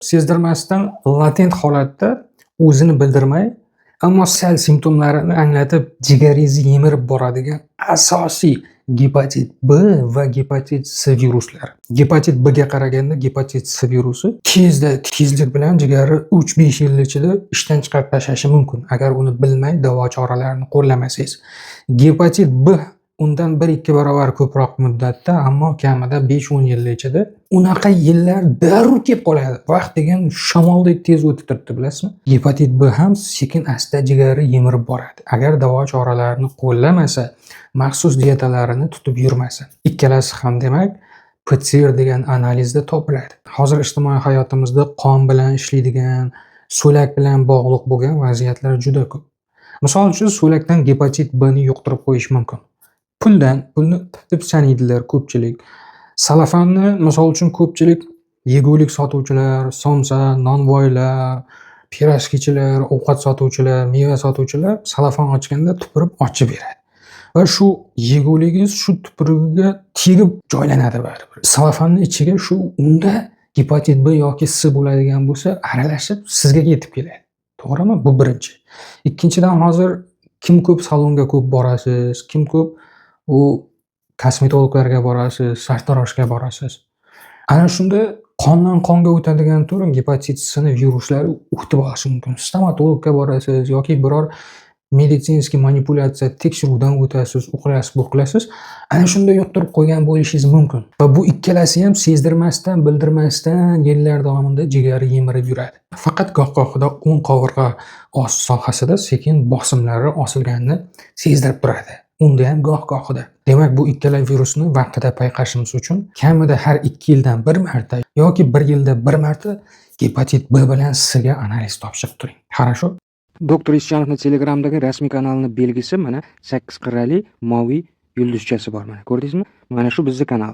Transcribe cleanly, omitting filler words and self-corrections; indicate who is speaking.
Speaker 1: sezdirmasdan latent holatda o'zini bildirmay, ammo sal simptomlarini anglatib, jigaringizni yemirib boradigan asosiy gepatit B va gepatit C viruslari. Gepatit B ga qaraganda gepatit C virusi tezlik bilan jigarni 3-5 yil ichida ishdan chiqarib tashlashi mumkin, agar uni bilmay davo choralarini qo'llamasangiz. Gepatit B undan 1-2 barobar ko'proq muddatda, ammo kamida 5-10 yil ichida. Unaqa yillar darrov kelib qoladi. Vaqt degan shamoldek tez o'tib turibdi, bilasizmi? Gepatit B ham sekin-asta jigarni yemirib boradi. Agar davo choralarini qo'llamasa, maxsus dietalarini tutib yurmasa. Ikkalasi ham demak PCR degan analizda topiladi. Hozir ijtimoiy hayotimizda qon bilan ishlaydigan, so'lak bilan bog'liq bo'lgan vaziyatlar juda ko'p. Misol uchun, so'lakdan gepatit B ni yuqtirib qo'yish mumkin. Pulni deb sanaydilar ko'pchilik. Salafanni misol uchun ko'pchilik yegulik sotuvchilar, somsa, nonvoylar, pirojkichilar, ovqat sotuvchilar, meva sotuvchilar salafon ochganda tupurib ochib beradi. Va shu yeguligingiz shu tupuriga tegib joylanadi baribir. Salafanni ichiga shu unda gepatit B yoki C bo'ladigan bo'lsa, aralashib sizga yetib keladi. To'g'rimi? Bu birinchi. Ikkinchidan, hozir kim ko'p salonga ko'p borasiz, kim ko'p kosmetologlarga borasiz, sartaroshga borasiz. Ana shunda qondan qonga o'tadigan tur gepatit C ni viruslari o'tib olishi mumkin. Stomatologga borasiz yoki biror meditsinskiy manipulyatsiya tekshiruvdan o'tasiz, uqlasiz, buqlasiz. Ana shunda yuqtirib qo'ygan bo'lishingiz mumkin. Va bu ikkalasi ham sezdirmasdan, bildirmasdan yillar davomida jigarni yemirib yuradi. Faqat goh-gohida o'ng qovurg'a ost sohasida sekin bosimlari osilganini sezdirib turadi. Unda ham goh-gohida. Demak, bu ikkala virusni vaqtida payqashimiz uchun kamida har 2 yildan 1 marta yoki 1 yilda 1 marta gepatit B bilan C ga analiz topshirib turing. Хорошо? Doktor Ischanovning Telegramdagi rasmiy kanalining belgisi mana 8 qirrali moviy yulduzchasi bor, mana ko'rdingizmi? Mana shu bizning kanal.